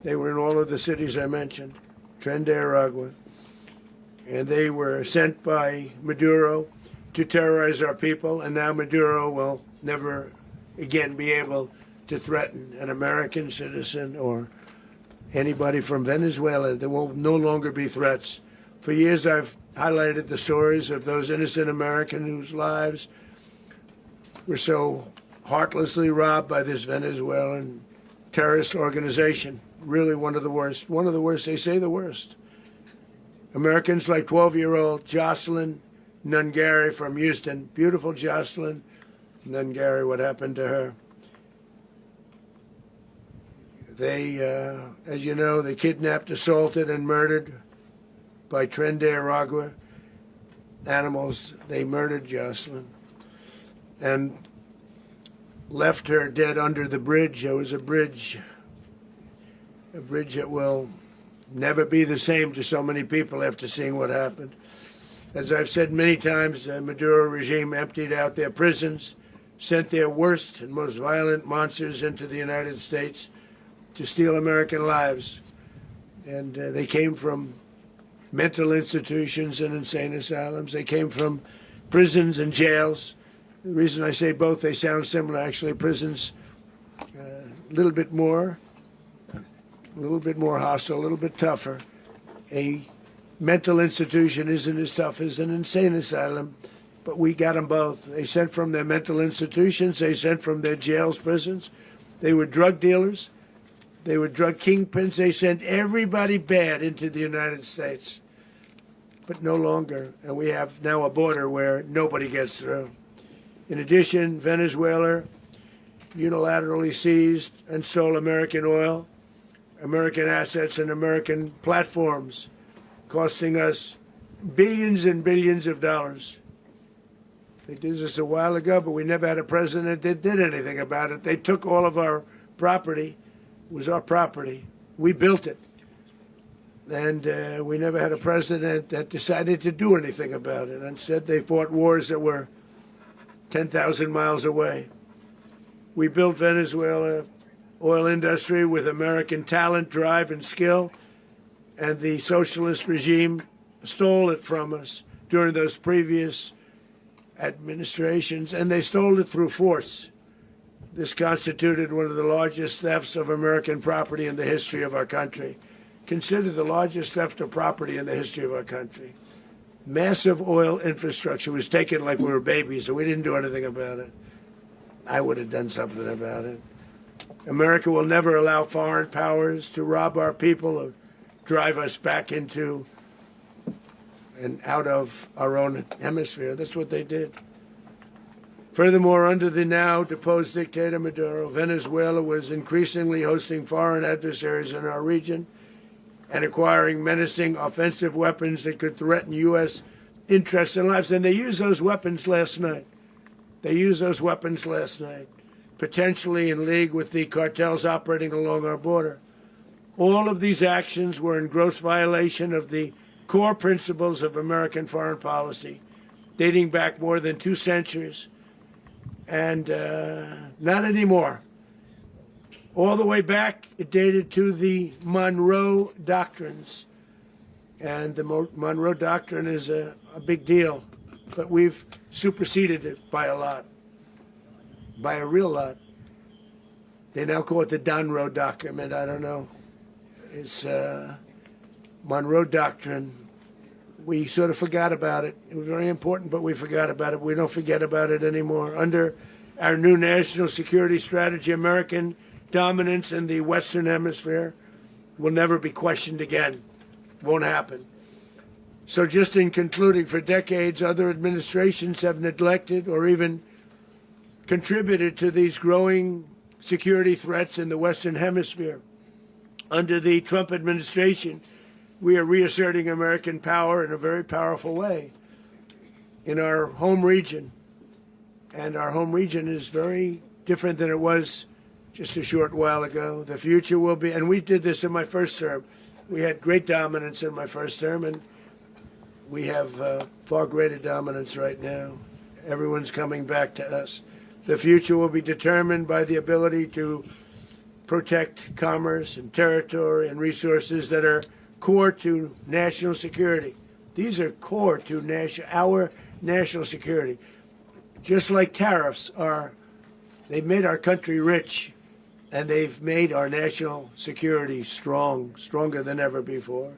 They were in all of the cities I mentioned, Tren de Aragua, and they were sent by Maduro to terrorize our people, and now Maduro will never again be able to threaten an American citizen or anybody from Venezuela. There will no longer be threats. For years I've highlighted the stories of those innocent Americans whose lives were so heartlessly robbed by this Venezuelan terrorist organization. Really one of the worst. One of the worst, they say the worst. Americans like 12-year-old Jocelyn Nungaray from Houston. Beautiful Jocelyn Nungaray, what happened to her? They, as you know, they kidnapped, assaulted, and murdered by Tren de Aragua animals. They murdered Jocelyn and left her dead under the bridge. There was a bridge that will never be the same to so many people after seeing what happened. As I've said many times, the Maduro regime emptied out their prisons, sent their worst and most violent monsters into the United States to steal American lives. And they came from mental institutions and insane asylums. They came from prisons and jails. The reason I say both, they sound similar. Actually, prisons a little bit more hostile, a little bit tougher. A mental institution isn't as tough as an insane asylum, but we got them both. They sent from their mental institutions. They sent from their jails, prisons. They were drug dealers. They were drug kingpins. They sent everybody bad into the United States, but no longer. And we have now a border where nobody gets through. In addition, Venezuela unilaterally seized and stole American oil, American assets, and American platforms, costing us billions and billions of dollars. They did this a while ago, but we never had a president that did anything about it. They took all of our property. It was our property. We built it. And we never had a president that decided to do anything about it. Instead, they fought wars that were 10,000 miles away. We built Venezuela oil industry with American talent, drive, and skill, and the socialist regime stole it from us during those previous administrations, and they stole it through force. This constituted one of the largest thefts of American property in the history of our country. Considered the largest theft of property in the history of our country. Massive oil infrastructure was taken like we were babies, and we didn't do anything about it. I would have done something about it. America will never allow foreign powers to rob our people or drive us back into and out of our own hemisphere. That's what they did. Furthermore, under the now deposed dictator Maduro, Venezuela was increasingly hosting foreign adversaries in our region and acquiring menacing offensive weapons that could threaten U.S. interests and lives. And they used those weapons last night. Potentially in league with the cartels operating along our border. All of these actions were in gross violation of the core principles of American foreign policy, dating back more than 2 centuries. And not anymore. All the way back, it dated to the Monroe Doctrines. And the Monroe Doctrine is a big deal. But we've superseded it by a lot. By a real lot. They now call it the Monroe Document. I don't know. It's Monroe Doctrine. We sort of forgot about it. It was very important, but we forgot about it. We don't forget about it anymore. Under our new national security strategy, American dominance in the Western Hemisphere will never be questioned again. Won't happen. So just in concluding, for decades, other administrations have neglected or even contributed to these growing security threats in the Western Hemisphere. Under the Trump administration, we are reasserting American power in a very powerful way in our home region. And our home region is very different than it was just a short while ago. The future will be, and we did this in my first term. We had great dominance in my first term, and we have far greater dominance right now. Everyone's coming back to us. The future will be determined by the ability to protect commerce and territory and resources that are core to national security. These are core to our national security. Just like tariffs are, they've made our country rich, and they've made our national security strong, stronger than ever before.